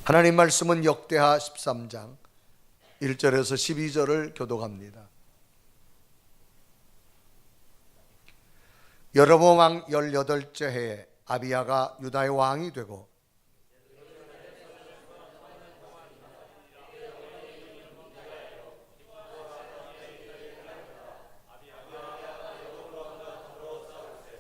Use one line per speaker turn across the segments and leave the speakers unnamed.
하나님 말씀은 역대하 13장 1절에서 12절을 교독합니다. 여로보암 왕 18째 해에 아비야가 유다의 왕이 되고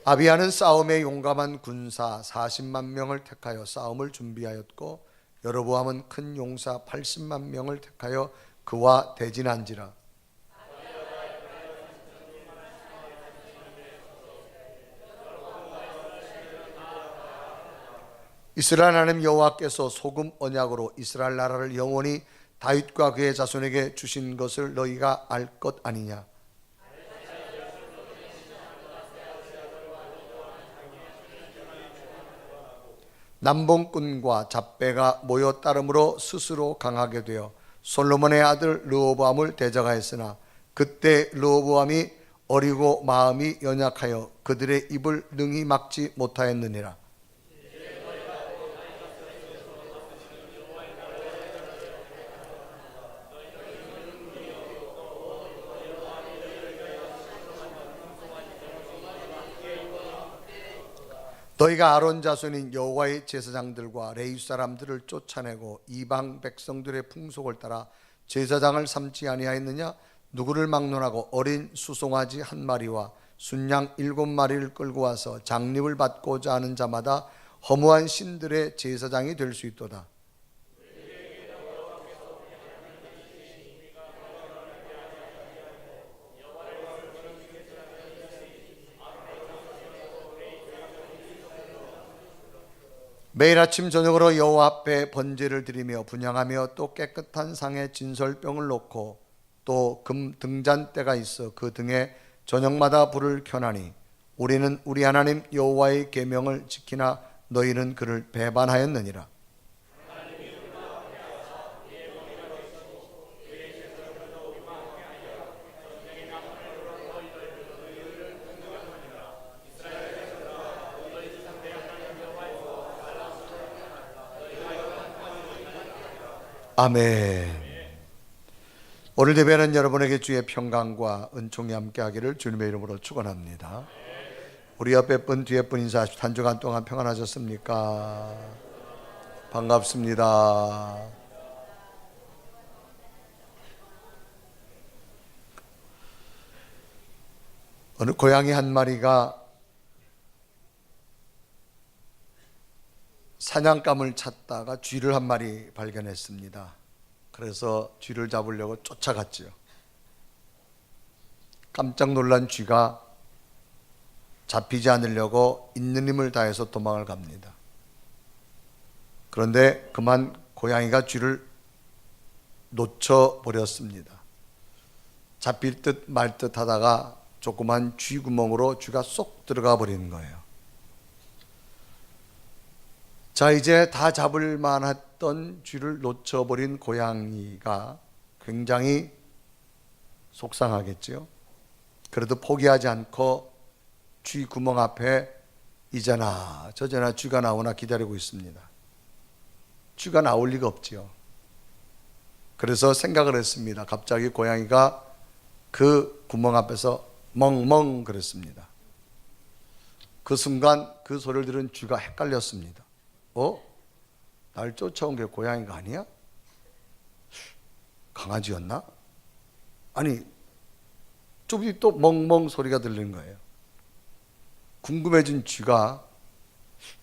아비야는 싸움에 용감한 군사 40만 명을 택하여 싸움을 준비하였고 여로보암은 큰 용사 80만 명을 택하여 그와 대진한지라. 이스라엘 하나님 여호와께서 소금 언약으로 이스라엘 나라를 영원히 다윗과 그의 자손에게 주신 것을 너희가 알 것 아니냐. 남봉꾼과 잡배가 모여 따름으로 스스로 강하게 되어 솔로몬의 아들 르호보암을 대적하였으나 그때 르호보암이 어리고 마음이 연약하여 그들의 입을 능히 막지 못하였느니라. 너희가 아론 자손인 여호와의 제사장들과 레위 사람들을 쫓아내고 이방 백성들의 풍속을 따라 제사장을 삼지 아니하였느냐? 누구를 막론하고 어린 수송아지 한 마리와 순양 7마리를 끌고 와서 장립을 받고자 하는 자마다 허무한 신들의 제사장이 될 수 있도다. 매일 아침 저녁으로 여호와 앞에 번제를 드리며 분향하며 또 깨끗한 상에 진설병을 놓고 또 금 등잔대가 있어 그 등에 저녁마다 불을 켜나니 우리는 우리 하나님 여호와의 계명을 지키나 너희는 그를 배반하였느니라. 아멘. 오늘 예배는 여러분에게 주의 평강과 은총이 함께하기를 주님의 이름으로 축원합니다. 우리 옆에 분 뒤에 분 인사하십시오. 한 주간 동안 평안하셨습니까? 반갑습니다. 어느 고양이 한 마리가 사냥감을 찾다가 쥐를 한 마리 발견했습니다. 그래서 쥐를 잡으려고 쫓아갔지요. 깜짝 놀란 쥐가 잡히지 않으려고 있는 힘을 다해서 도망을 갑니다. 그런데 그만 고양이가 쥐를 놓쳐버렸습니다. 잡힐 듯 말 듯 하다가 조그만 쥐 구멍으로 쥐가 쏙 들어가 버리는 거예요. 자, 이제 다 잡을 만했던 쥐를 놓쳐버린 고양이가 굉장히 속상하겠죠. 그래도 포기하지 않고 쥐 구멍 앞에 이제나 저제나 쥐가 나오나 기다리고 있습니다. 쥐가 나올 리가 없지요. 그래서 생각을 했습니다. 갑자기 고양이가 그 구멍 앞에서 멍멍 그랬습니다. 그 순간 그 소리를 들은 쥐가 헷갈렸습니다. 날 쫓아온 게 고양이가 아니야? 강아지였나? 아니, 좀 뒤 또 멍멍 소리가 들리는 거예요. 궁금해진 쥐가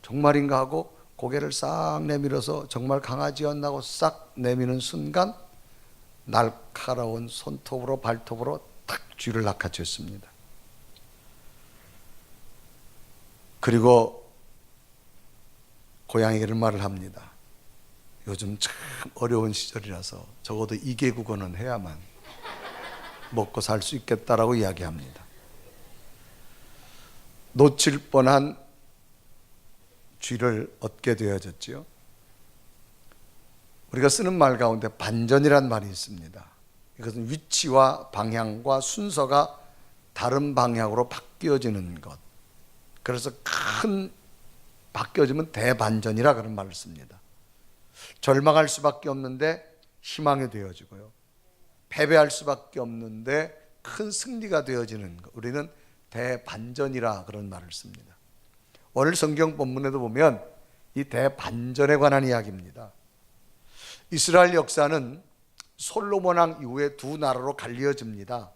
정말인가 하고 고개를 싹 내밀어서 정말 강아지였나 하고 싹 내미는 순간 날카로운 손톱으로 발톱으로 탁 쥐를 낚아챘습니다. 그리고 고양이를 말을 합니다. 요즘 참 어려운 시절이라서 적어도 2개 국어는 해야만 먹고 살 수 있겠다라고 이야기합니다. 놓칠 뻔한 쥐를 얻게 되어졌지요. 우리가 쓰는 말 가운데 반전이란 말이 있습니다. 이것은 위치와 방향과 순서가 다른 방향으로 바뀌어지는 것. 그래서 큰 바뀌어지면 대반전이라 그런 말을 씁니다. 절망할 수밖에 없는데 희망이 되어지고요. 패배할 수밖에 없는데 큰 승리가 되어지는 것. 우리는 대반전이라 그런 말을 씁니다. 오늘 성경 본문에도 보면 이 대반전에 관한 이야기입니다. 이스라엘 역사는 솔로몬 왕 이후에 두 나라로 갈리어집니다.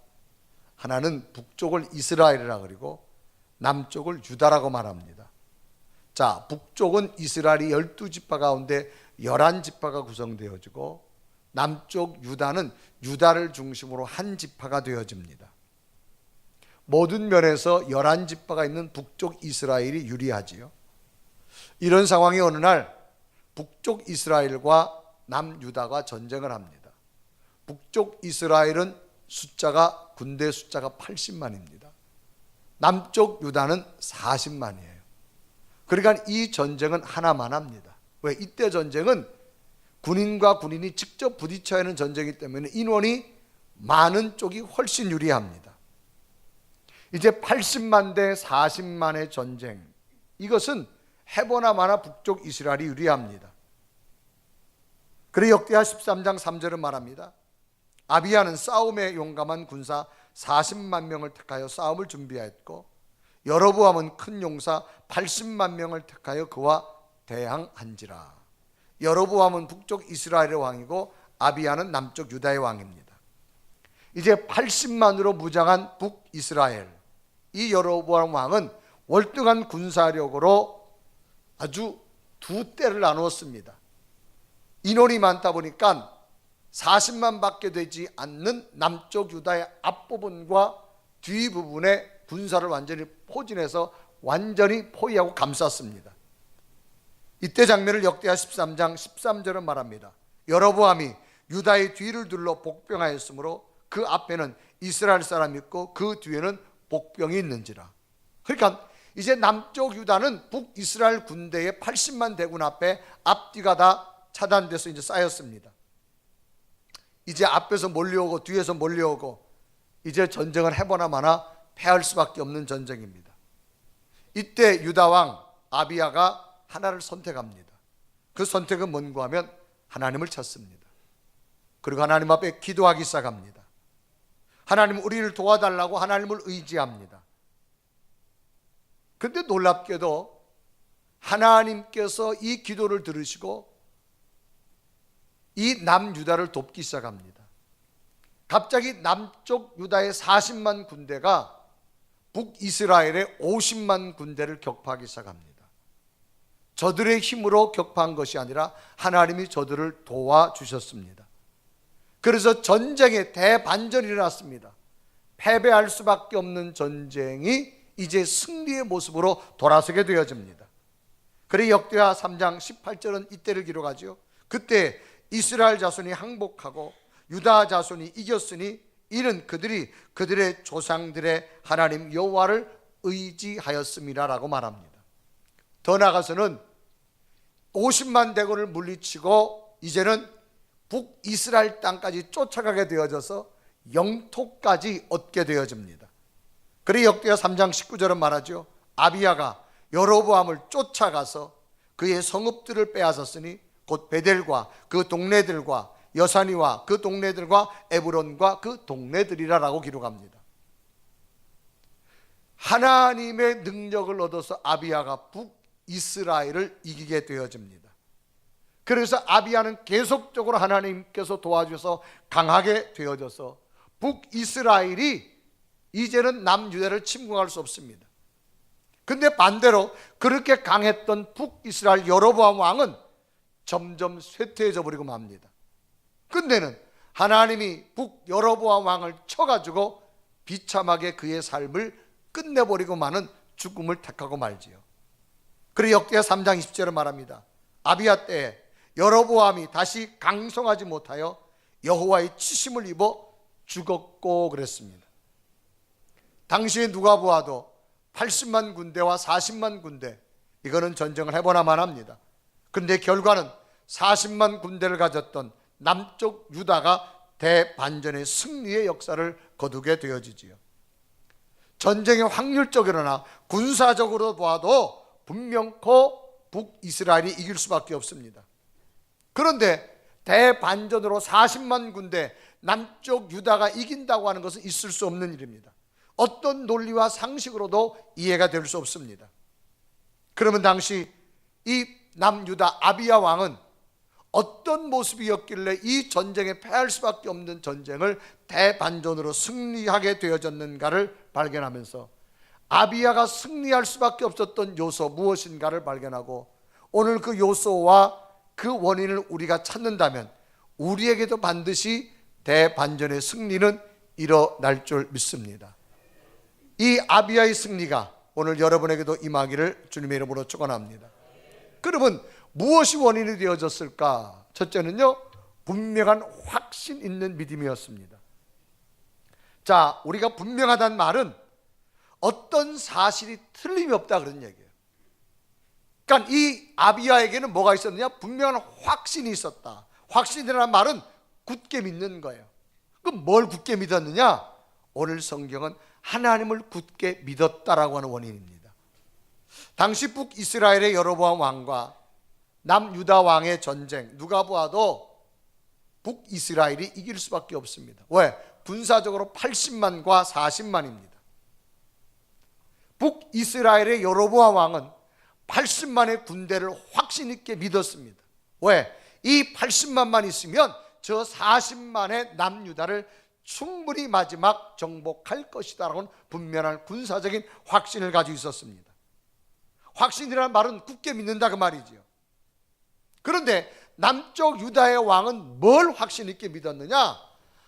하나는 북쪽을 이스라엘이라 그리고 남쪽을 유다라고 말합니다. 자, 북쪽은 이스라엘이 12지파 가운데 11지파가 구성되어지고 남쪽 유다는 유다를 중심으로 한 지파가 되어집니다. 모든 면에서 11지파가 있는 북쪽 이스라엘이 유리하지요. 이런 상황이 어느 날 북쪽 이스라엘과 남유다가 전쟁을 합니다. 북쪽 이스라엘은 군대 숫자가 80만입니다. 남쪽 유다는 40만이에요. 그러니까 이 전쟁은 하나만 합니다. 왜? 이때 전쟁은 군인과 군인이 직접 부딪혀야 하는 전쟁이기 때문에 인원이 많은 쪽이 훨씬 유리합니다. 이제 80만 대 40만의 전쟁, 이것은 해보나 마나 북쪽 이스라엘이 유리합니다. 그래 역대하 13장 3절은 말합니다. 아비야는 싸움에 용감한 군사 40만 명을 택하여 싸움을 준비하였고 여로보암은 큰 용사 80만 명을 택하여 그와 대항한지라. 여로보암은 북쪽 이스라엘의 왕이고 아비야는 남쪽 유다의 왕입니다. 이제 80만으로 무장한 북이스라엘, 이 여로보암 왕은 월등한 군사력으로 아주 두 때를 나누었습니다. 인원이 많다 보니까 40만 밖에 되지 않는 남쪽 유다의 앞부분과 뒷부분에 군사를 완전히 포진해서 완전히 포위하고 감쌌습니다. 이때 장면을 역대하 13장 13절은 말합니다. 여로보암이 유다의 뒤를 둘러 복병하였으므로 그 앞에는 이스라엘 사람이 있고 그 뒤에는 복병이 있는지라. 그러니까 이제 남쪽 유다는 북이스라엘 군대의 80만 대군 앞에 앞뒤가 다 차단돼서 이제 쌓였습니다. 이제 앞에서 몰려오고 뒤에서 몰려오고 이제 전쟁을 해보나 마나 패할 수밖에 없는 전쟁입니다. 이때 유다 왕 아비야가 하나를 선택합니다. 그 선택은 뭔가 하면 하나님을 찾습니다. 그리고 하나님 앞에 기도하기 시작합니다. 하나님 우리를 도와달라고 하나님을 의지합니다. 그런데 놀랍게도 하나님께서 이 기도를 들으시고 이 남유다를 돕기 시작합니다. 갑자기 남쪽 유다의 40만 군대가 북이스라엘의 50만 군대를 격파하기 시작합니다. 저들의 힘으로 격파한 것이 아니라 하나님이 저들을 도와주셨습니다. 그래서 전쟁의 대반전이 일어났습니다. 패배할 수밖에 없는 전쟁이 이제 승리의 모습으로 돌아서게 되어집니다. 그래 역대하 3장 18절은 이때를 기록하죠. 그때 이스라엘 자손이 항복하고 유다 자손이 이겼으니 이는 그들이 그들의 조상들의 하나님 여호와를 의지하였음이라라고 말합니다. 더 나아가서는 50만 대군을 물리치고 이제는 북이스라엘 땅까지 쫓아가게 되어져서 영토까지 얻게 되어집니다. 그래 역대하 3장 19절은 말하죠. 아비야가 여로보암을 쫓아가서 그의 성읍들을 빼앗았으니 곧 베델과 그 동네들과 여산이와 그 동네들과 에브론과 그 동네들이라라고 기록합니다. 하나님의 능력을 얻어서 아비야가 북이스라엘을 이기게 되어집니다. 그래서 아비야는 계속적으로 하나님께서 도와주셔서 강하게 되어져서 북이스라엘이 이제는 남유다를 침공할 수 없습니다. 근데 반대로 그렇게 강했던 북이스라엘 여로보암 왕은 점점 쇠퇴해져 버리고 맙니다. 근데는 하나님이 북여로보암 왕을 쳐가지고 비참하게 그의 삶을 끝내버리고 마는 죽음을 택하고 말지요. 그리고 역대하 3장 20절에 말합니다. 아비야 때에 여로보암이 다시 강성하지 못하여 여호와의 치심을 입어 죽었고 그랬습니다. 당시에 누가 보아도 80만 군대와 40만 군대, 이거는 전쟁을 해보나만 합니다. 그런데 결과는 40만 군대를 가졌던 남쪽 유다가 대반전의 승리의 역사를 거두게 되어지지요. 전쟁의 확률적으로나 군사적으로 봐도 분명코 북이스라엘이 이길 수밖에 없습니다. 그런데 대반전으로 40만 군대 남쪽 유다가 이긴다고 하는 것은 있을 수 없는 일입니다. 어떤 논리와 상식으로도 이해가 될 수 없습니다. 그러면 당시 이 남유다 아비야 왕은 어떤 모습이었길래 이 전쟁에 패할 수밖에 없는 전쟁을 대반전으로 승리하게 되어졌는가를 발견하면서 아비야가 승리할 수밖에 없었던 요소 무엇인가를 발견하고, 오늘 그 요소와 그 원인을 우리가 찾는다면 우리에게도 반드시 대반전의 승리는 일어날 줄 믿습니다. 이 아비야의 승리가 오늘 여러분에게도 임하기를 주님의 이름으로 축원합니다. 그러면 무엇이 원인이 되어졌을까? 첫째는요, 분명한 확신 있는 믿음이었습니다. 자, 우리가 분명하다는 말은 어떤 사실이 틀림이 없다 그런 얘기예요. 그러니까 이 아비야에게는 뭐가 있었느냐? 분명한 확신이 있었다. 확신이라는 말은 굳게 믿는 거예요. 그럼 뭘 굳게 믿었느냐? 오늘 성경은 하나님을 굳게 믿었다라고 하는 원인입니다. 당시 북이스라엘의 여로보암 왕과 남유다 왕의 전쟁, 누가 보아도 북이스라엘이 이길 수밖에 없습니다. 왜? 군사적으로 80만과 40만입니다. 북이스라엘의 여로보암 왕은 80만의 군대를 확신 있게 믿었습니다. 왜? 이 80만만 있으면 저 40만의 남유다를 충분히 마지막 정복할 것이다라는 분명한 군사적인 확신을 가지고 있었습니다. 확신이라는 말은 굳게 믿는다 그 말이지요. 그런데 남쪽 유다의 왕은 뭘 확신 있게 믿었느냐?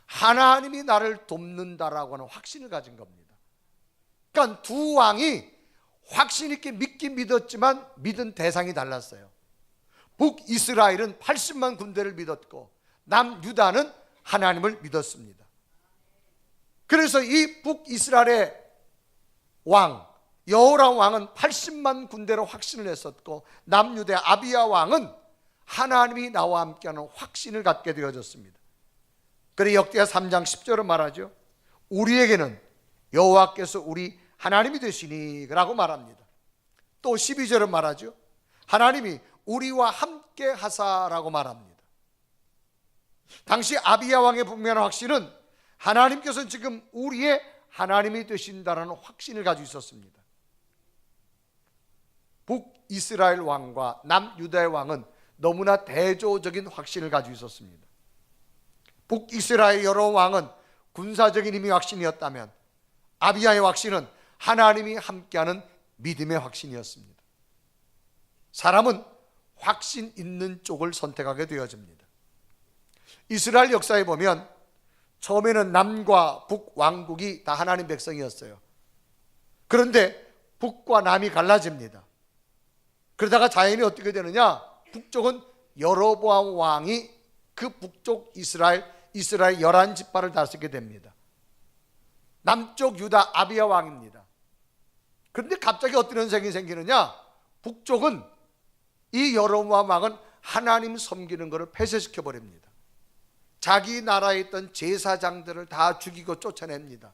하나님이 나를 돕는다라고 하는 확신을 가진 겁니다. 그러니까 두 왕이 확신 있게 믿긴 믿었지만 믿은 대상이 달랐어요. 북이스라엘은 80만 군대를 믿었고 남유다는 하나님을 믿었습니다. 그래서 이 북이스라엘의 왕 여호람 왕은 80만 군대로 확신을 했었고 남유다의 아비야 왕은 하나님이 나와 함께하는 확신을 갖게 되어졌습니다. 그래 역대하 3장 10절은 말하죠. 우리에게는 여호와께서 우리 하나님이 되시니 라고 말합니다. 또 12절은 말하죠. 하나님이 우리와 함께 하사라고 말합니다. 당시 아비야 왕의 분명한 확신은 하나님께서 지금 우리의 하나님이 되신다는 확신을 가지고 있었습니다. 북이스라엘 왕과 남유다의 왕은 너무나 대조적인 확신을 가지고 있었습니다. 북이스라엘 여러 왕은 군사적인 힘의 확신이었다면 아비야의 확신은 하나님이 함께하는 믿음의 확신이었습니다. 사람은 확신 있는 쪽을 선택하게 되어집니다. 이스라엘 역사에 보면 처음에는 남과 북 왕국이 다 하나님 백성이었어요. 그런데 북과 남이 갈라집니다. 그러다가 자연히 어떻게 되느냐? 북쪽은 여로보암 왕이 그 북쪽 이스라엘 11지파를 다스리게 됩니다. 남쪽 유다 아비야 왕입니다. 그런데 갑자기 어떤 현상이 생기느냐? 북쪽은 이 여로보암 왕은 하나님 섬기는 것을 폐쇄시켜 버립니다. 자기 나라에 있던 제사장들을 다 죽이고 쫓아냅니다.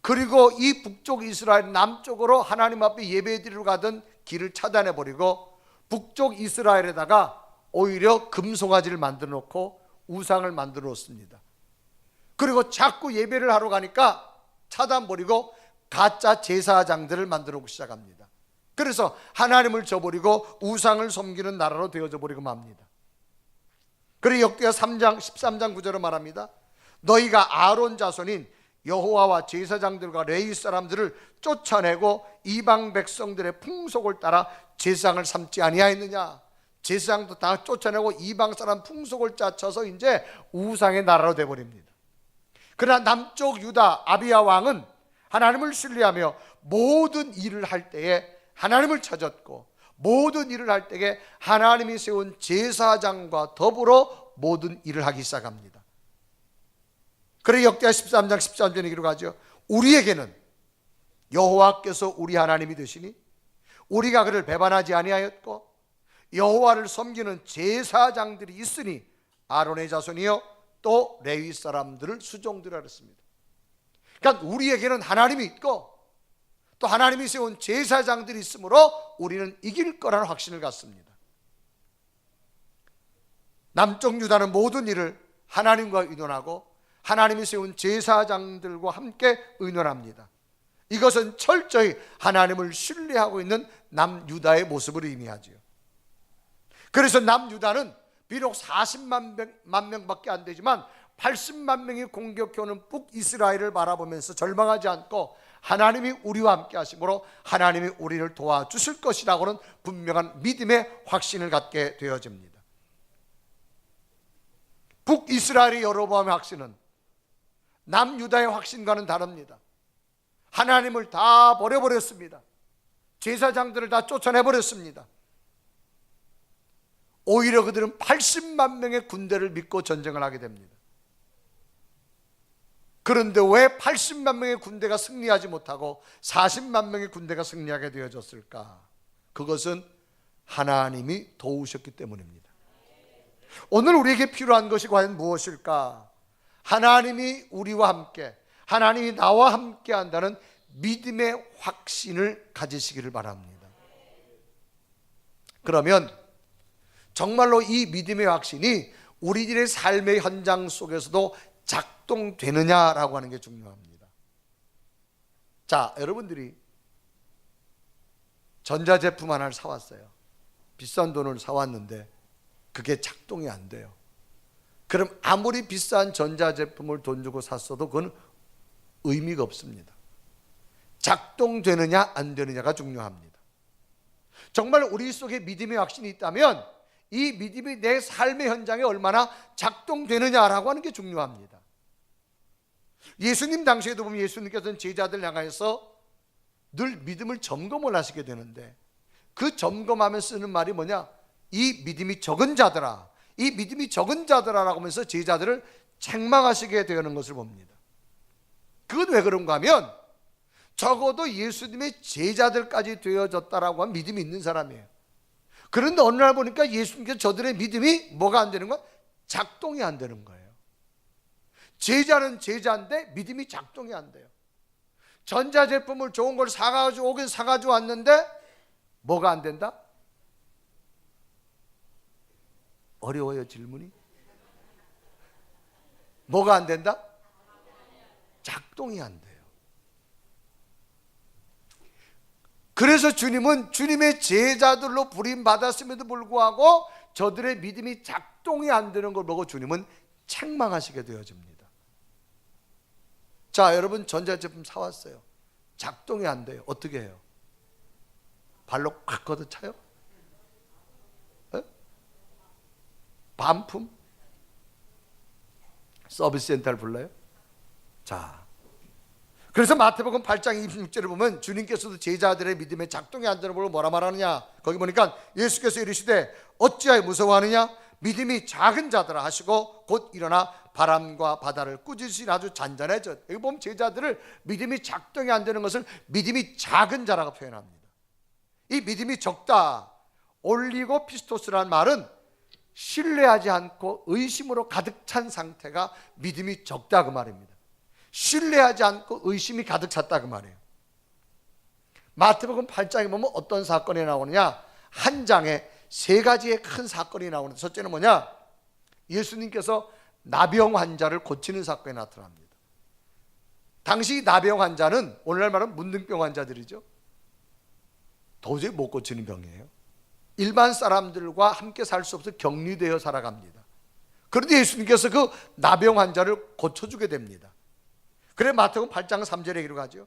그리고 이 북쪽 이스라엘 남쪽으로 하나님 앞에 예배드리러 가던 길을 차단해 버리고 북쪽 이스라엘에다가 오히려 금송아지를 만들어 놓고 우상을 만들어 놓습니다. 그리고 자꾸 예배를 하러 가니까 차단 버리고 가짜 제사장들을 만들어 놓기 시작합니다. 그래서 하나님을 저버리고 우상을 섬기는 나라로 되어져 버리고 맙니다. 그리고 역대하 3장 13장 9절을 말합니다. 너희가 아론 자손인 여호와와 제사장들과 레위 사람들을 쫓아내고 이방 백성들의 풍속을 따라 제사장을 삼지 아니하였느냐? 제사장도 다 쫓아내고 이방 사람 풍속을 짜쳐서 이제 우상의 나라로 되어버립니다. 그러나 남쪽 유다 아비야 왕은 하나님을 신뢰하며 모든 일을 할 때에 하나님을 찾았고 모든 일을 할 때에 하나님이 세운 제사장과 더불어 모든 일을 하기 시작합니다. 그래 역대하 13장 13절에 이기로 가죠. 우리에게는 여호와께서 우리 하나님이 되시니 우리가 그를 배반하지 아니하였고 여호와를 섬기는 제사장들이 있으니 아론의 자손이요 또 레위 사람들을 수종들라 그랬습니다. 그러니까 우리에게는 하나님이 있고 또 하나님이 세운 제사장들이 있으므로 우리는 이길 거라는 확신을 갖습니다. 남쪽 유다는 모든 일을 하나님과 의논하고 하나님이 세운 제사장들과 함께 의논합니다. 이것은 철저히 하나님을 신뢰하고 있는 남유다의 모습을 의미하죠. 그래서 남유다는 비록 40만 명밖에 안 되지만 80만 명이 공격해오는 북이스라엘을 바라보면서 절망하지 않고 하나님이 우리와 함께 하심으로 하나님이 우리를 도와주실 것이라고는 분명한 믿음의 확신을 갖게 되어집니다. 북이스라엘의 여로보암의 확신은 남유다의 확신과는 다릅니다. 하나님을 다 버려버렸습니다. 제사장들을 다 쫓아내버렸습니다. 오히려 그들은 80만 명의 군대를 믿고 전쟁을 하게 됩니다. 그런데 왜 80만 명의 군대가 승리하지 못하고 40만 명의 군대가 승리하게 되어졌을까? 그것은 하나님이 도우셨기 때문입니다. 오늘 우리에게 필요한 것이 과연 무엇일까? 하나님이 우리와 함께, 하나님이 나와 함께 한다는 믿음의 확신을 가지시기를 바랍니다. 그러면 정말로 이 믿음의 확신이 우리들의 삶의 현장 속에서도 작동되느냐라고 하는 게 중요합니다. 자, 여러분들이 전자제품 하나를 사왔어요. 비싼 돈을 사왔는데 그게 작동이 안 돼요. 그럼 아무리 비싼 전자제품을 돈 주고 샀어도 그건 의미가 없습니다. 작동되느냐 안 되느냐가 중요합니다. 정말 우리 속에 믿음의 확신이 있다면 이 믿음이 내 삶의 현장에 얼마나 작동되느냐라고 하는 게 중요합니다. 예수님 당시에도 보면 예수님께서는 제자들 향해서 늘 믿음을 점검을 하시게 되는데 그 점검하면 쓰는 말이 뭐냐? 이 믿음이 적은 자들아, 이 믿음이 적은 자들아라고 하면서 제자들을 책망하시게 되는 것을 봅니다. 그건 왜 그런가 하면 적어도 예수님의 제자들까지 되어졌다라고 한 믿음이 있는 사람이에요. 그런데 어느 날 보니까 예수님께서 저들의 믿음이 뭐가 안 되는 거야? 작동이 안 되는 거예요. 제자는 제자인데 믿음이 작동이 안 돼요. 전자제품을 좋은 걸 사가지고 오긴 사가지고 왔는데 뭐가 안 된다? 어려워요 질문이? 뭐가 안 된다? 작동이 안 돼요. 그래서 주님은 주님의 제자들로 부림받았음에도 불구하고 저들의 믿음이 작동이 안 되는 걸 보고 주님은 책망하시게 되어집니다. 자, 여러분 전자제품 사왔어요. 작동이 안 돼요. 어떻게 해요? 발로 꽉 걷어차요? 반품? 서비스 센터를 불러요? 자, 그래서 마태복음 8장 26절을 보면 주님께서도 제자들의 믿음에 작동이 안 되는 걸 뭐라 말하느냐? 거기 보니까 예수께서 이르시되 어찌하여 무서워하느냐? 믿음이 작은 자들아 하시고 곧 일어나 바람과 바다를 꾸짖으신 아주 잔잔해져. 여기 보면 제자들을 믿음이 작동이 안 되는 것을 믿음이 작은 자라고 표현합니다. 이 믿음이 적다, 올리고 피스토스라는 말은 신뢰하지 않고 의심으로 가득 찬 상태가 믿음이 적다 그 말입니다. 신뢰하지 않고 의심이 가득 찼다 그 말이에요. 마태복음 8장에 보면 어떤 사건이 나오느냐? 한 장에 세 가지의 큰 사건이 나오는데 첫째는 뭐냐? 예수님께서 나병 환자를 고치는 사건이 나타납니다. 당시 나병 환자는 오늘날 말하면 문둥병 환자들이죠. 도저히 못 고치는 병이에요. 일반 사람들과 함께 살 수 없어 격리되어 살아갑니다. 그런데 예수님께서 그 나병 환자를 고쳐주게 됩니다. 그래 마태복음 8장 3절에 기록하죠.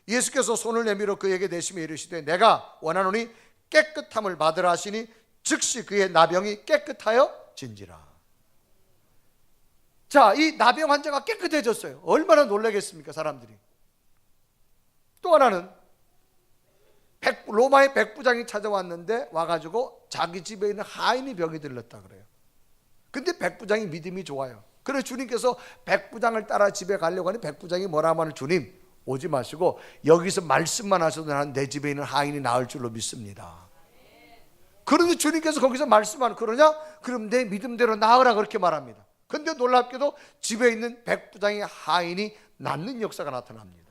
예수께서 손을 내밀어 그에게 대시며 이르시되 내가 원하노니 깨끗함을 받으라 하시니 즉시 그의 나병이 깨끗하여 진지라. 자, 이 나병 환자가 깨끗해졌어요. 얼마나 놀라겠습니까 사람들이. 또 하나는 로마의 백부장이 찾아왔는데 와가지고 자기 집에 있는 하인이 병이 들렸다 그래요. 근데 백부장이 믿음이 좋아요. 그래서 주님께서 백부장을 따라 집에 가려고 하니 백부장이 뭐라 하면 주님 오지 마시고 여기서 말씀만 하셔도 난 내 집에 있는 하인이 나을 줄로 믿습니다. 그런데 주님께서 거기서 말씀하는 그러냐? 그럼 내 믿음대로 나으라 그렇게 말합니다. 근데 놀랍게도 집에 있는 백부장의 하인이 낫는 역사가 나타납니다.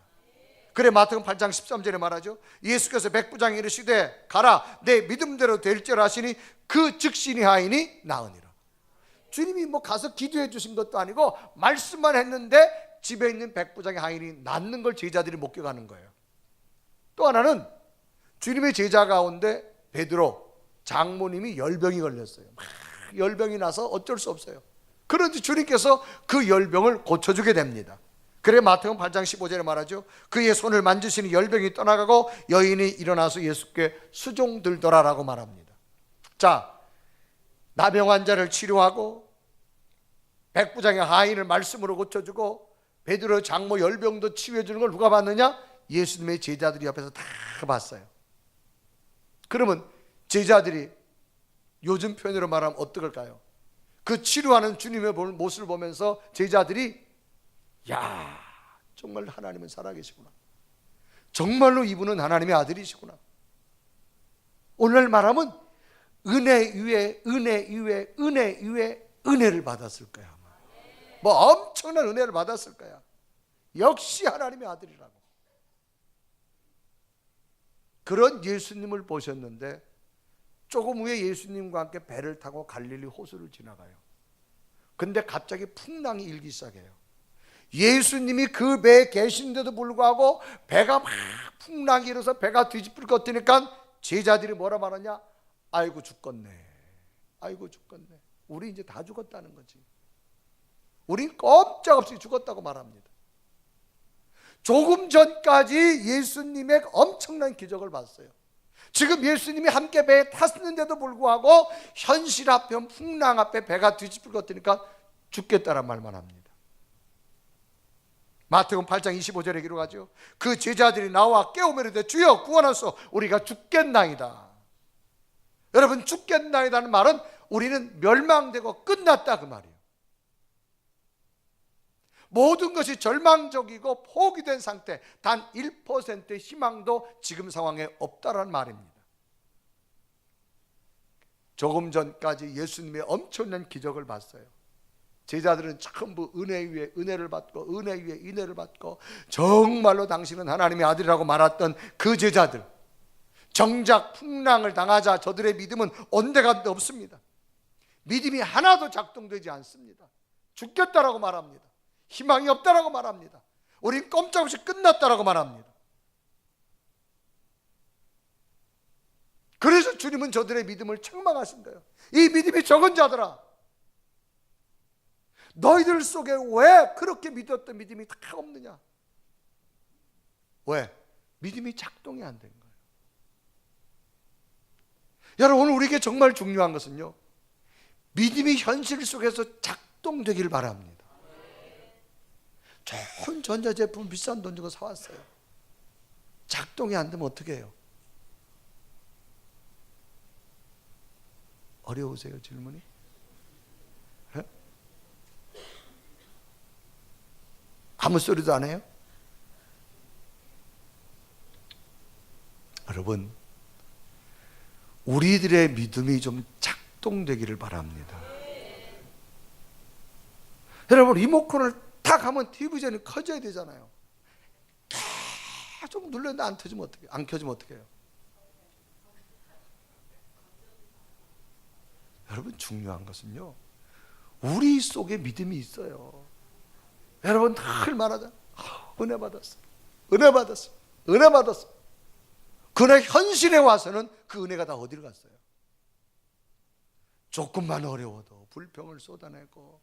그래 마태복음 8장 13절에 말하죠. 예수께서 백부장이 이르시되 가라 내 믿음대로 될지라 하시니 그 즉시 네 하인이 나으니라. 주님이 뭐 가서 기도해 주신 것도 아니고 말씀만 했는데 집에 있는 백부장의 하인이 낫는 걸 제자들이 목격하는 거예요. 또 하나는 주님의 제자 가운데 베드로 장모님이 열병이 걸렸어요. 막 열병이 나서 어쩔 수 없어요. 그런데 주님께서 그 열병을 고쳐주게 됩니다. 그래 마태복음 8장 15절에 말하죠. 그의 손을 만지시니 열병이 떠나가고 여인이 일어나서 예수께 수종들더라라고 말합니다. 자, 나병 환자를 치료하고 백부장의 하인을 말씀으로 고쳐주고 베드로 장모 열병도 치유해주는 걸 누가 봤느냐? 예수님의 제자들이 옆에서 다 봤어요. 그러면 제자들이 요즘 표현으로 말하면 어떨까요? 그 치료하는 주님의 모습을 보면서 제자들이 야, 정말 하나님은 살아계시구나. 정말로 이분은 하나님의 아들이시구나. 오늘 말하면 은혜 위에 은혜 위에 은혜 위에 은혜를 받았을 거야. 뭐 엄청난 은혜를 받았을 거야. 역시 하나님의 아들이라고. 그런 예수님을 보셨는데 조금 후에 예수님과 함께 배를 타고 갈릴리 호수를 지나가요. 근데 갑자기 풍랑이 일기 시작해요. 예수님이 그 배에 계신데도 불구하고 배가 막 풍랑이 일어서 배가 뒤집힐 것 같으니까 제자들이 뭐라 말하냐? 아이고 죽겠네. 아이고 죽겠네. 우리 이제 다 죽었다는 거지. 우린 꼼짝없이 죽었다고 말합니다. 조금 전까지 예수님의 엄청난 기적을 봤어요. 지금 예수님이 함께 배에 탔는데도 불구하고 현실 앞에 풍랑 앞에 배가 뒤집힐 것 같으니까 죽겠다란 말만 합니다. 마태복음 8장 25절에 기록하죠. 그 제자들이 나와 깨우며 이르되 주여 구원하소서 우리가 죽겠나이다. 여러분 죽겠나이다는 말은 우리는 멸망되고 끝났다 그 말이에요. 모든 것이 절망적이고 포기된 상태, 단 1%의 희망도 지금 상황에 없다라는 말입니다. 조금 전까지 예수님의 엄청난 기적을 봤어요. 제자들은 전부 은혜 위에 은혜를 받고 은혜 위에 은혜를 받고 정말로 당신은 하나님의 아들이라고 말했던 그 제자들, 정작 풍랑을 당하자 저들의 믿음은 온데간데 없습니다. 믿음이 하나도 작동되지 않습니다. 죽겠다라고 말합니다. 희망이 없다라고 말합니다. 우린 꼼짝없이 끝났다라고 말합니다. 그래서 주님은 저들의 믿음을 책망하신 거예요. 이 믿음이 적은 자들아, 너희들 속에 왜 그렇게 믿었던 믿음이 다 없느냐? 왜? 믿음이 작동이 안 된 거예요. 여러분 오늘 우리에게 정말 중요한 것은요, 믿음이 현실 속에서 작동되기를 바랍니다. 좋은 전자제품 비싼 돈 주고 사왔어요. 작동이 안 되면 어떻게 해요? 어려우세요 질문이? 네? 아무 소리도 안 해요? 여러분 우리들의 믿음이 좀 작동되기를 바랍니다. 여러분 리모컨을 딱 하면 TV전이 커져야 되잖아요. 계속 눌렀는데 안 켜지면 어떻게 해요? 안 켜지면 어떻게 해요? 여러분 중요한 것은요, 우리 속에 믿음이 있어요. 여러분 늘 말하잖아요. 은혜 받았어, 은혜 받았어, 은혜 받았어. 그러나 현실에 와서는 그 은혜가 다 어디로 갔어요? 조금만 어려워도 불평을 쏟아내고,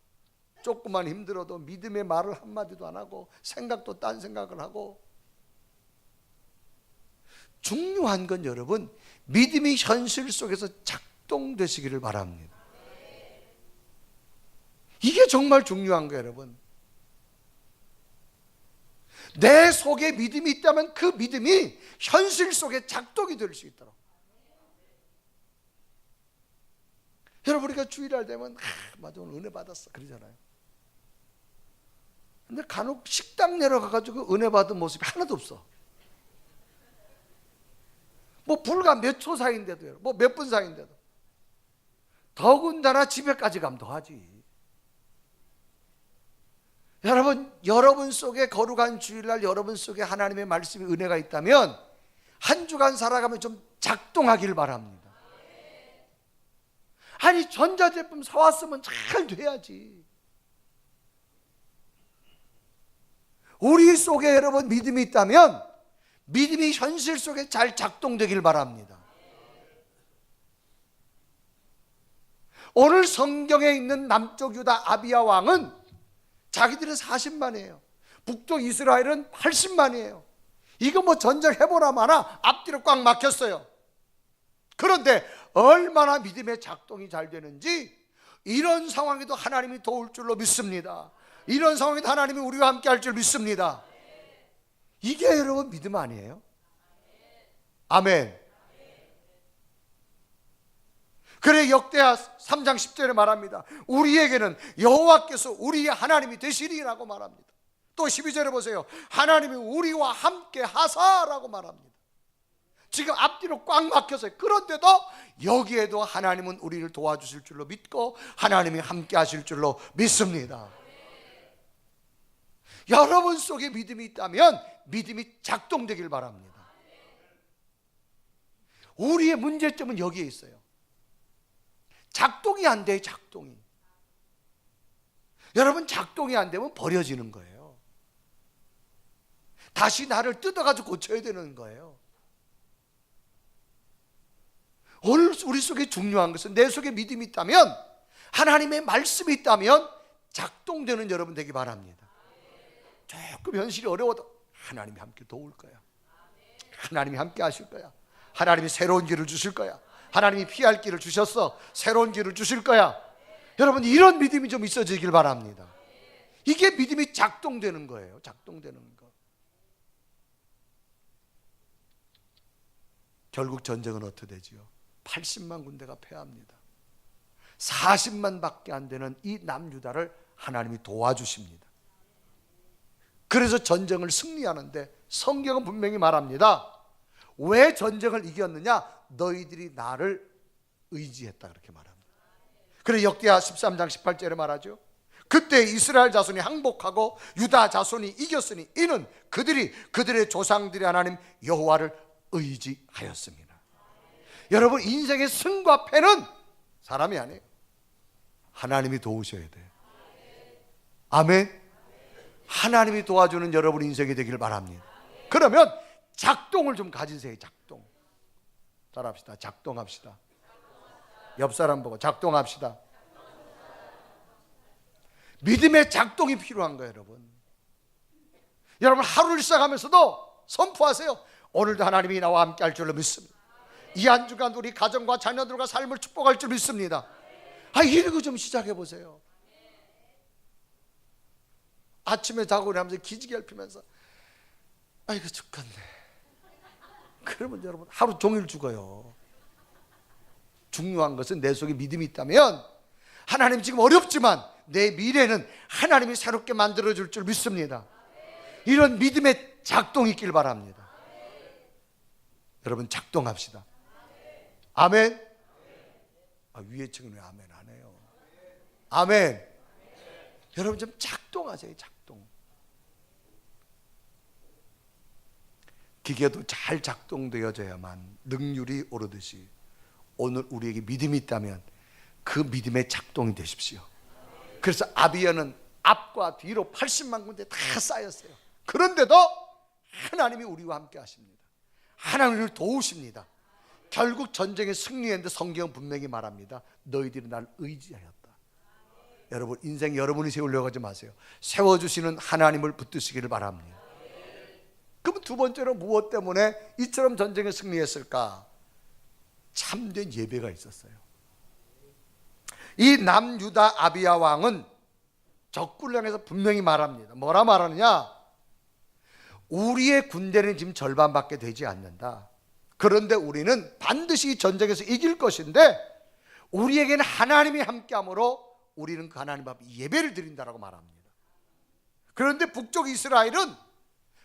조금만 힘들어도 믿음의 말을 한마디도 안 하고, 생각도 딴 생각을 하고. 중요한 건 여러분, 믿음이 현실 속에서 작동되시기를 바랍니다. 이게 정말 중요한 거예요 여러분. 내 속에 믿음이 있다면 그 믿음이 현실 속에 작동이 될 수 있도록. 여러분 우리가 주일날 되면 맞아 오늘 은혜 받았어 그러잖아요. 근데 간혹 식당 내려가가지고 은혜 받은 모습이 하나도 없어. 뭐 불과 몇 초 사이인데도, 뭐 몇 분 사이인데도. 더군다나 집에까지 가면 더하지. 여러분 속에 거룩한 주일날 여러분 속에 하나님의 말씀이 은혜가 있다면 한 주간 살아가면 좀 작동하길 바랍니다. 아니 전자제품 사왔으면 잘 돼야지. 우리 속에 여러분 믿음이 있다면 믿음이 현실 속에 잘 작동되길 바랍니다. 오늘 성경에 있는 남쪽 유다 아비야 왕은 자기들은 40만이에요. 북쪽 이스라엘은 80만이에요. 이거 뭐 전쟁해보나 마나 앞뒤로 꽉 막혔어요. 그런데 얼마나 믿음의 작동이 잘 되는지 이런 상황에도 하나님이 도울 줄로 믿습니다. 이런 상황에도 하나님이 우리와 함께 할 줄 믿습니다. 이게 여러분 믿음 아니에요? 아멘. 그래 역대하 3장 10절에 말합니다. 우리에게는 여호와께서 우리의 하나님이 되시리라고 말합니다. 또 12절에 보세요. 하나님이 우리와 함께 하사라고 말합니다. 지금 앞뒤로 꽉 막혔어요. 그런데도 여기에도 하나님은 우리를 도와주실 줄로 믿고 하나님이 함께 하실 줄로 믿습니다. 여러분 속에 믿음이 있다면 믿음이 작동되길 바랍니다. 우리의 문제점은 여기에 있어요. 작동이 안 돼요. 작동이. 여러분 작동이 안 되면 버려지는 거예요. 다시 나를 뜯어가지고 고쳐야 되는 거예요. 오늘 우리 속에 중요한 것은 내 속에 믿음이 있다면, 하나님의 말씀이 있다면 작동되는 여러분 되기 바랍니다. 조금 현실이 어려워도 하나님이 함께 도울 거야. 하나님이 함께 하실 거야. 하나님이 새로운 길을 주실 거야. 하나님이 피할 길을 주셨어. 새로운 길을 주실 거야. 여러분 이런 믿음이 좀 있어지길 바랍니다. 이게 믿음이 작동되는 거예요. 작동되는 거. 결국 전쟁은 어떻게 되지요? 80만 군대가 패합니다. 40만 밖에 안 되는 이 남유다를 하나님이 도와주십니다. 그래서 전쟁을 승리하는데 성경은 분명히 말합니다. 왜 전쟁을 이겼느냐? 너희들이 나를 의지했다, 그렇게 말합니다. 그래 역대하 13장 18절에 말하죠. 그때 이스라엘 자손이 항복하고 유다 자손이 이겼으니 이는 그들이 그들의 조상들의 하나님 여호와를 의지하였습니다. 여러분 인생의 승과 패는 사람이 아니에요. 하나님이 도우셔야 돼요. 아멘. 하나님이 도와주는 여러분 인생이 되기를 바랍니다. 그러면 작동을 좀 가지세요. 작동. 따라합시다. 작동합시다. 옆 사람 보고 작동합시다. 믿음의 작동이 필요한 거예요. 여러분 하루를 시작하면서도 선포하세요. 오늘도 하나님이 나와 함께 할 줄로 믿습니다. 이 한 주간 우리 가정과 자녀들과 삶을 축복할 줄 믿습니다. 이러고 좀 시작해 보세요. 아침에 자고 일어나면서 기지개 펴면서 아이고 죽겠네. 그러면 여러분 하루 종일 죽어요. 중요한 것은 내 속에 믿음이 있다면 하나님 지금 어렵지만 내 미래는 하나님이 새롭게 만들어줄 줄 믿습니다. 이런 믿음의 작동이 있길 바랍니다. 여러분 작동합시다. 아멘. 위에 층은 왜 아멘 안 해요? 아멘. 여러분 좀 작동하세요. 작동. 기계도 잘 작동되어져야만 능률이 오르듯이 오늘 우리에게 믿음이 있다면 그 믿음의 작동이 되십시오. 그래서 아비야는 앞과 뒤로 80만 군데 다 쌓였어요. 그런데도 하나님이 우리와 함께 하십니다. 하나님을 도우십니다. 결국 전쟁에 승리했는데 성경은 분명히 말합니다. 너희들이 나를 의지하였다. 여러분 인생 여러분이 세우려고 하지 마세요. 세워주시는 하나님을 붙드시기를 바랍니다. 그럼 두 번째로 무엇 때문에 이처럼 전쟁에 승리했을까? 참된 예배가 있었어요. 이 남유다 아비야 왕은 적군을 향해서 분명히 말합니다. 뭐라 말하느냐? 우리의 군대는 지금 절반밖에 되지 않는다. 그런데 우리는 반드시 전쟁에서 이길 것인데 우리에게는 하나님이 함께함으로 우리는 그 하나님 앞에 예배를 드린다라고 말합니다. 그런데 북쪽 이스라엘은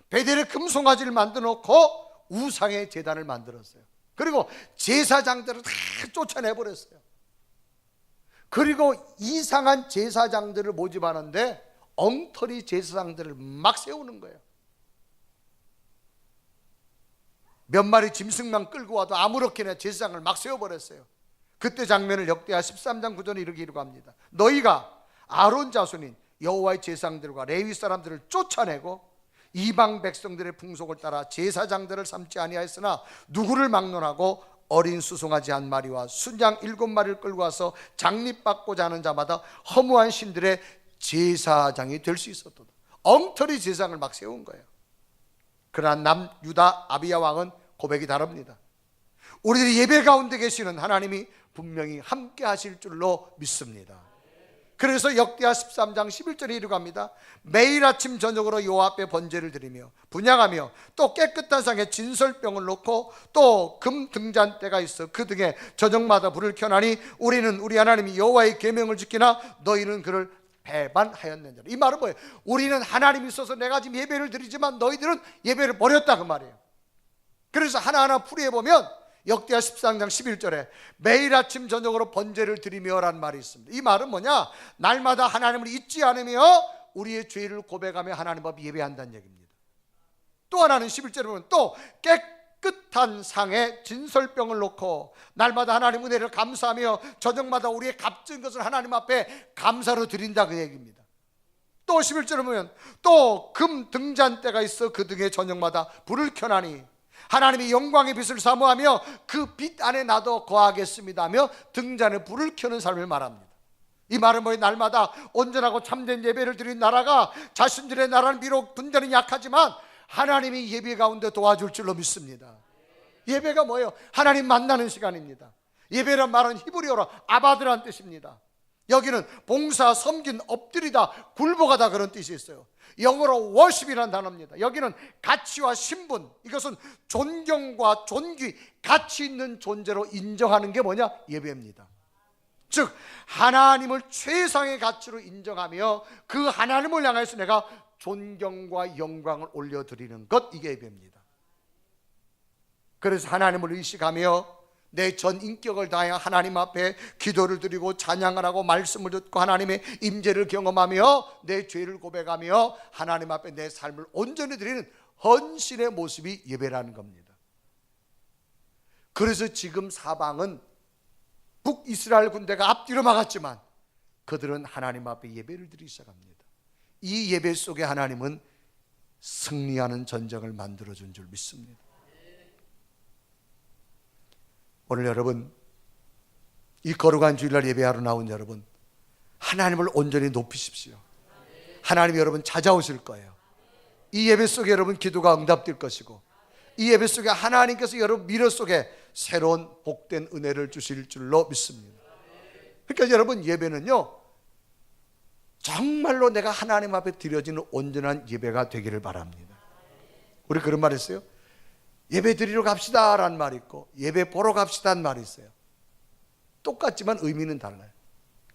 베델에 금송아지를 만들어 놓고 우상의 제단을 만들었어요. 그리고 제사장들을 다 쫓아내버렸어요. 그리고 이상한 제사장들을 모집하는데 엉터리 제사장들을 막 세우는 거예요. 몇 마리 짐승만 끌고 와도 아무렇게나 제사장을 막 세워버렸어요. 그때 장면을 역대하 13장 9절에 이렇게 기록합니다. 너희가 아론 자손인 여호와의 제사장들과 레위 사람들을 쫓아내고 이방 백성들의 풍속을 따라 제사장들을 삼지 아니하였으나 누구를 막론하고 어린 수송아지 한 마리와 순양 7마리를 끌고 와서 장립받고자 하는 자마다 허무한 신들의 제사장이 될 수 있었도다. 엉터리 제사장을 막 세운 거예요. 그러나 남유다 아비야 왕은 고백이 다릅니다. 우리들이 예배 가운데 계시는 하나님이 분명히 함께 하실 줄로 믿습니다. 그래서 역대하 13장 11절에 이르고 합니다. 매일 아침 저녁으로 여호와 앞에 번제를 드리며 분향하며 또 깨끗한 상에 진설병을 놓고 또 금 등잔대가 있어 그 등에 저녁마다 불을 켜나니 우리는 우리 하나님이 여호와의 계명을 지키나 너희는 그를 배반하였느니라. 이 말은 뭐예요? 우리는 하나님이 있어서 내가 지금 예배를 드리지만 너희들은 예배를 버렸다, 그 말이에요. 그래서 하나하나 풀이해보면 역대하 13장 11절에 매일 아침 저녁으로 번제를 드리며 라는 말이 있습니다. 이 말은 뭐냐? 날마다 하나님을 잊지 않으며 우리의 죄를 고백하며 하나님 앞에 예배한다는 얘기입니다. 또 하나는 11절에 보면 또 깨끗한 상에 진설병을 놓고 날마다 하나님 은혜를 감사하며 저녁마다 우리의 값진 것을 하나님 앞에 감사로 드린다, 그 얘기입니다. 또 11절에 보면 또 금 등잔대가 있어 그 등에 저녁마다 불을 켜나니 하나님이 영광의 빛을 사모하며 그 빛 안에 나도 거하겠습니다 하며 등잔에 불을 켜는 삶을 말합니다. 이 말은 뭐예요? 날마다 온전하고 참된 예배를 드린 나라가 자신들의 나라는 비록 분전이 약하지만 하나님이 예배 가운데 도와줄 줄로 믿습니다. 예배가 뭐예요? 하나님 만나는 시간입니다. 예배란 말은 히브리어로 아바드라는 뜻입니다. 여기는 봉사, 섬긴, 엎드리다, 굴복하다 그런 뜻이 있어요. 영어로 worship이라는 단어입니다. 여기는 가치와 신분, 이것은 존경과 존귀, 가치 있는 존재로 인정하는 게 뭐냐? 예배입니다. 즉 하나님을 최상의 가치로 인정하며 그 하나님을 향해서 내가 존경과 영광을 올려드리는 것, 이게 예배입니다. 그래서 하나님을 의식하며 내 전 인격을 다하여 하나님 앞에 기도를 드리고 찬양을 하고 말씀을 듣고 하나님의 임재를 경험하며 내 죄를 고백하며 하나님 앞에 내 삶을 온전히 드리는 헌신의 모습이 예배라는 겁니다. 그래서 지금 사방은 북이스라엘 군대가 앞뒤로 막았지만 그들은 하나님 앞에 예배를 드리기 시작합니다. 이 예배 속에 하나님은 승리하는 전쟁을 만들어준 줄 믿습니다. 오늘 여러분, 이 거룩한 주일날 예배하러 나온 여러분, 하나님을 온전히 높이십시오. 하나님이 여러분 찾아오실 거예요. 이 예배 속에 여러분 기도가 응답될 것이고, 이 예배 속에 하나님께서 여러분 미러 속에 새로운 복된 은혜를 주실 줄로 믿습니다. 그러니까 여러분, 예배는요 정말로 내가 하나님 앞에 드려지는 온전한 예배가 되기를 바랍니다. 우리 그런 말 했어요. 예배 드리러 갑시다 라는 말이 있고 예배 보러 갑시다 하는 말이 있어요. 똑같지만 의미는 달라요.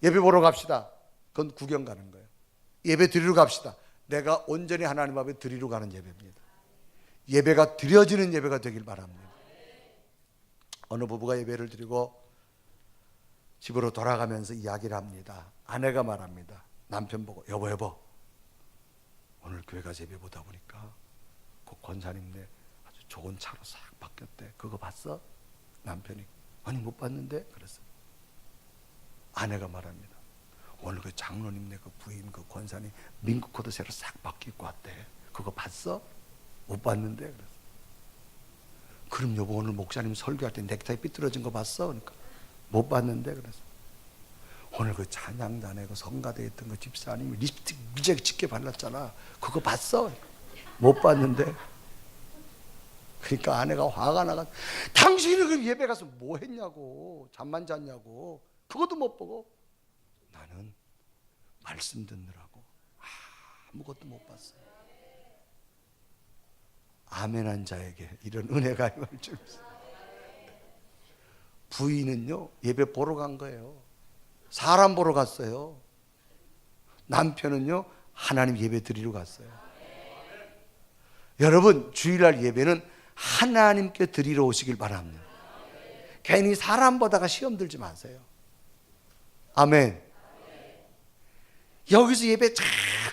예배 보러 갑시다, 그건 구경 가는 거예요. 예배 드리러 갑시다, 내가 온전히 하나님 앞에 드리러 가는 예배입니다. 예배가 드려지는 예배가 되길 바랍니다. 어느 부부가 예배를 드리고 집으로 돌아가면서 이야기를 합니다. 아내가 말합니다. 남편 보고, 여보 오늘 교회 가서 예배 보다 보니까 그 권사님네 아주 좋은 차로 싹 바뀌었대. 그거 봤어? 남편이, 아니 못 봤는데 그랬어요. 아내가 말합니다. 오늘 그 장로님네 그 부인 그 권사님 민국 코드 새로 싹 바뀌고 왔대. 그거 봤어? 못 봤는데 그랬어요. 그럼 여보 오늘 목사님 설교할 때 넥타이 삐뚤어진 거 봤어? 그러니까 못 봤는데 그랬어요. 오늘 그 찬양단에 그 성가대에 있던 그 집사님이 립스틱 무지하게 짙게 발랐잖아. 그거 봤어? 못 봤는데. 그러니까 아내가 화가 나가, 당신이 그 예배 가서 뭐 했냐고, 잠만 잤냐고, 그것도 못 보고. 나는 말씀 듣느라고 아무것도 못 봤어요. 아멘한 자에게 이런 은혜가 임할 줄 믿습니다. 부인은요 예배 보러 간 거예요. 사람 보러 갔어요. 남편은요 하나님 예배 드리러 갔어요. 여러분, 주일날 예배는 하나님께 드리러 오시길 바랍니다. 괜히 사람 보다가 시험 들지 마세요. 아멘. 여기서 예배 잘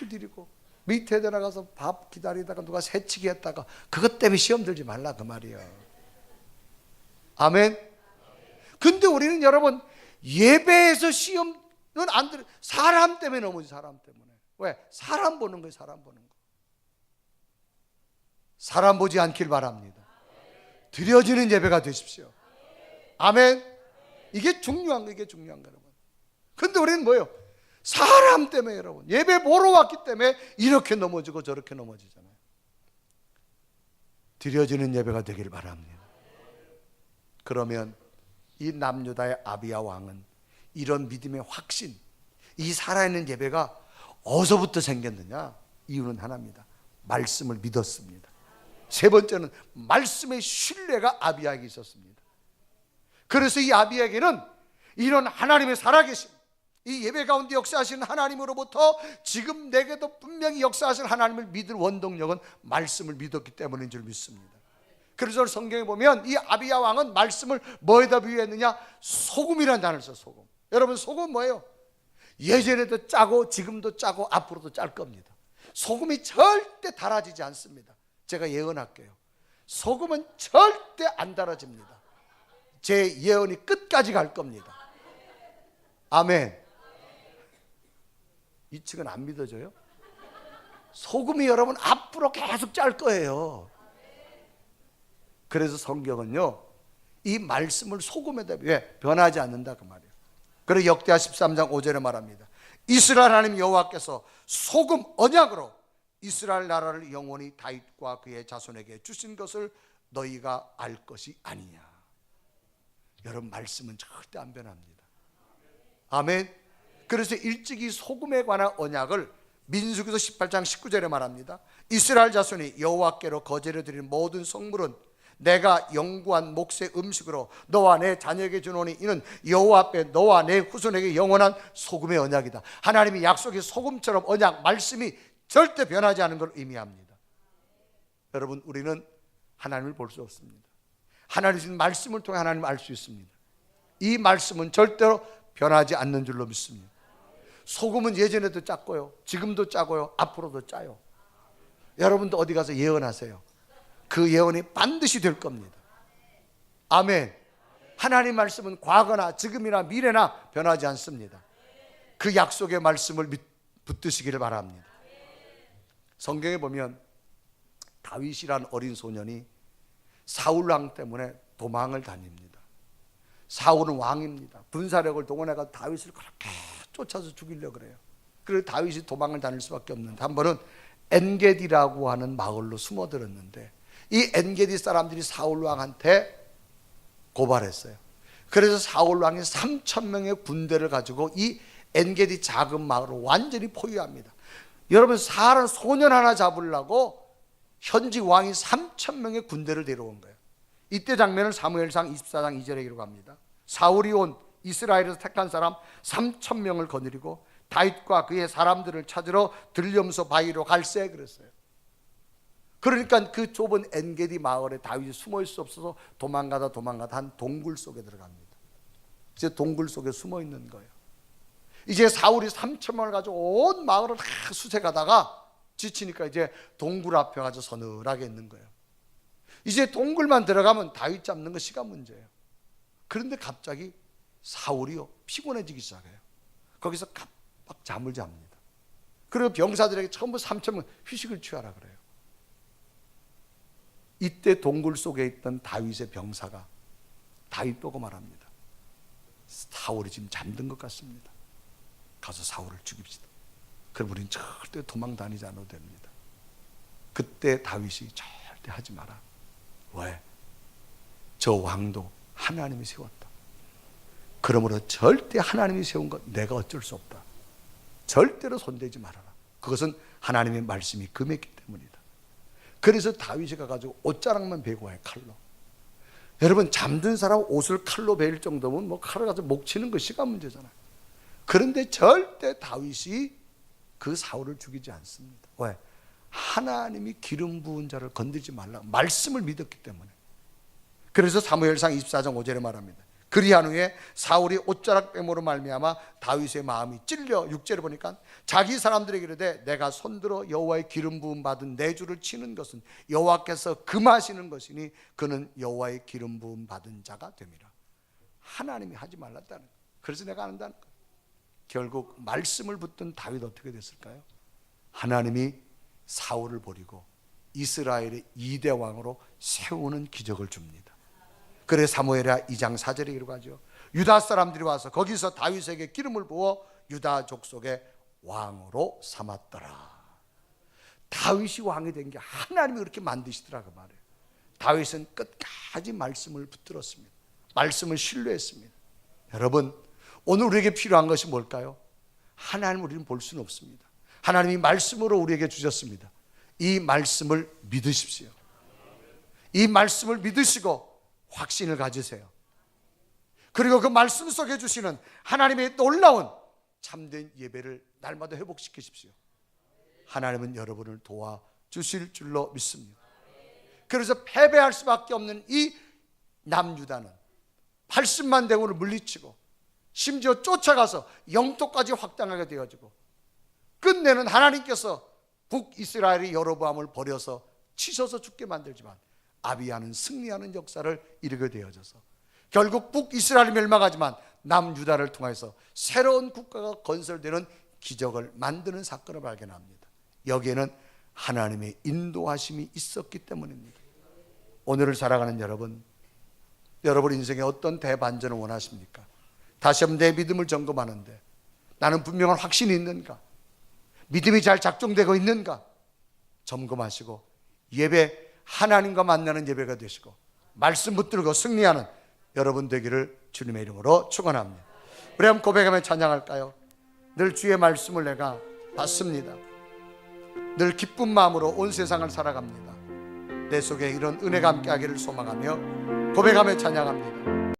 드리고 밑에 들어가서 밥 기다리다가 누가 새치기 했다가 그것 때문에 시험 들지 말라 그 말이에요. 아멘. 근데 우리는 여러분 예배에서 시험은 안 들어. 사람 때문에 넘어지. 사람 때문에. 왜? 사람 보는 거예요. 사람 보는 거. 사람 보지 않길 바랍니다. 드려지는 예배가 되십시오. 아멘. 이게 중요한 거. 이게 중요한 거 여러분. 근데 우리는 뭐예요? 사람 때문에 여러분 예배 보러 왔기 때문에 이렇게 넘어지고 저렇게 넘어지잖아요. 드려지는 예배가 되길 바랍니다. 그러면 이 남유다의 아비야 왕은 이런 믿음의 확신, 이 살아있는 예배가 어디서부터 생겼느냐? 이유는 하나입니다. 말씀을 믿었습니다. 세 번째는 말씀의 신뢰가 아비야에게 있었습니다. 그래서 이 아비야에게는 이런 하나님의 살아계심, 이 예배 가운데 역사하시는 하나님으로부터 지금 내게도 분명히 역사하실 하나님을 믿을 원동력은 말씀을 믿었기 때문인 줄 믿습니다. 그래서 성경에 보면 이 아비야 왕은 말씀을 뭐에다 비유했느냐? 소금이라는 단어를 써요. 소금. 여러분 소금 뭐예요? 예전에도 짜고 지금도 짜고 앞으로도 짤 겁니다. 소금이 절대 달아지지 않습니다. 제가 예언할게요. 소금은 절대 안 달아집니다. 제 예언이 끝까지 갈 겁니다. 아멘. 이 측은 안 믿어져요? 소금이 여러분 앞으로 계속 짤 거예요. 그래서 성경은요 이 말씀을 소금에다 왜 변하지 않는다 그 말이에요. 그래서 역대하 13장 5절에 말합니다. 이스라엘 하나님 여호와께서 소금 언약으로 이스라엘 나라를 영원히 다윗과 그의 자손에게 주신 것을 너희가 알 것이 아니냐. 여러분 말씀은 절대 안 변합니다. 아멘. 그래서 일찍이 소금에 관한 언약을 민수기서 18장 19절에 말합니다. 이스라엘 자손이 여호와께로 거제를 드리는 모든 성물은 내가 영구한 몫의 음식으로 너와 내 자녀에게 주노니 이는 여호와 앞에 너와 내 후손에게 영원한 소금의 언약이다. 하나님이 약속의 소금처럼 언약 말씀이 절대 변하지 않은 걸 의미합니다. 여러분 우리는 하나님을 볼 수 없습니다. 하나님 주신 말씀을 통해 하나님을 알 수 있습니다. 이 말씀은 절대로 변하지 않는 줄로 믿습니다. 소금은 예전에도 짰고요 지금도 짜고요 앞으로도 짜요. 여러분도 어디 가서 예언하세요. 그 예언이 반드시 될 겁니다. 아멘. 하나님 말씀은 과거나 지금이나 미래나 변하지 않습니다. 그 약속의 말씀을 붙드시기를 바랍니다. 성경에 보면 다윗이란 어린 소년이 사울 왕 때문에 도망을 다닙니다. 사울은 왕입니다. 분사력을 동원해서 다윗을 그렇게 쫓아서 죽이려고 그래요. 그래서 다윗이 도망을 다닐 수밖에 없는데 한 번은 엔게디라고 하는 마을로 숨어들었는데 이 엔게디 사람들이 사울 왕한테 고발했어요. 그래서 사울 왕이 3,000명의 군대를 가지고 이 엔게디 작은 마을을 완전히 포위합니다. 여러분 사람 소년 하나 잡으려고 현직 왕이 3,000명의 군대를 데려온 거예요. 이때 장면을 사무엘상 24장 2절에 기록합니다. 사울이 온 이스라엘에서 택한 사람 3,000명을 거느리고 다윗과 그의 사람들을 찾으러 들렴소 바위로 갈세 그랬어요. 그러니까 그 좁은 엔게디 마을에 다윗이 숨어 있을 수 없어서 도망가다 한 동굴 속에 들어갑니다. 이제 동굴 속에 숨어 있는 거예요. 이제 사울이 3,000명을 가지고 온 마을을 다 수색하다가 지치니까 이제 동굴 앞에 가서 서늘하게 있는 거예요. 이제 동굴만 들어가면 다윗 잡는 거 시간 문제예요. 그런데 갑자기 사울이요 피곤해지기 시작해요. 거기서 깜빡 잠을 잡니다. 그리고 병사들에게 전부 3,000명 휴식을 취하라 그래요. 이때 동굴 속에 있던 다윗의 병사가 다윗 보고 말합니다. 사울이 지금 잠든 것 같습니다. 가서 사울을 죽입시다. 그럼 우리는 절대 도망 다니지 않아도 됩니다. 그때 다윗이 절대 하지 마라. 왜? 저 왕도 하나님이 세웠다. 그러므로 절대 하나님이 세운 것 내가 어쩔 수 없다. 절대로 손대지 말아라. 그것은 하나님의 말씀이 금했기 때문이다. 그래서 다윗이 가가지고 옷자락만 베고 와요. 칼로. 여러분 잠든 사람 옷을 칼로 베일 정도면 뭐 칼을 가지고 목 치는 거 시간 문제잖아요. 그런데 절대 다윗이 그 사울을 죽이지 않습니다. 왜? 하나님이 기름 부은 자를 건들지 말라 말씀을 믿었기 때문에. 그래서 사무엘상 24장 5절에 말합니다. 그리한 후에 사울이 옷자락 빼므로 말미암아 다윗의 마음이 찔려 6절에 보니까 자기 사람들에게 이르되 내가 손들어 여호와의 기름 부음 받은 내 주를 치는 것은 여호와께서 금하시는 것이니 그는 여호와의 기름 부음 받은 자가 됨이라. 하나님이 하지 말랐다는 거예요. 그래서 내가 안 한다는 거예요. 결국 말씀을 붙든 다윗 어떻게 됐을까요? 하나님이 사울을 버리고 이스라엘의 2대 왕으로 세우는 기적을 줍니다. 그래 사무엘하 2장 4절에 기록하죠. 유다 사람들이 와서 거기서 다윗에게 기름을 부어 유다 족속의 왕으로 삼았더라. 다윗이 왕이 된 게 하나님이 그렇게 만드시더라 그 말이에요. 다윗은 끝까지 말씀을 붙들었습니다. 말씀을 신뢰했습니다. 여러분, 오늘 우리에게 필요한 것이 뭘까요? 하나님을 우리는 볼 수는 없습니다. 하나님이 말씀으로 우리에게 주셨습니다. 이 말씀을 믿으십시오. 이 말씀을 믿으시고 확신을 가지세요. 그리고 그 말씀 속에 주시는 하나님의 놀라운 참된 예배를 날마다 회복시키십시오. 하나님은 여러분을 도와주실 줄로 믿습니다. 그래서 패배할 수밖에 없는 이 남유다는 80만 대군을 물리치고 심지어 쫓아가서 영토까지 확장하게 되어지고 끝내는 하나님께서 북이스라엘의 여로보암을 버려서 치셔서 죽게 만들지만 아비야는 승리하는 역사를 이루게 되어져서 결국 북이스라엘이 멸망하지만 남유다를 통해서 새로운 국가가 건설되는 기적을 만드는 사건을 발견합니다. 여기에는 하나님의 인도하심이 있었기 때문입니다. 오늘을 살아가는 여러분, 여러분 인생에 어떤 대반전을 원하십니까? 다시 한번 내 믿음을 점검하는데 나는 분명한 확신이 있는가? 믿음이 잘 작동되고 있는가? 점검하시고 예배, 하나님과 만나는 예배가 되시고 말씀 붙들고 승리하는 여러분 되기를 주님의 이름으로 축원합니다. 우리 한번 고백하며 찬양할까요? 늘 주의 말씀을 내가 받습니다. 늘 기쁜 마음으로 온 세상을 살아갑니다. 내 속에 이런 은혜가 함께하기를 소망하며 고백하며 찬양합니다.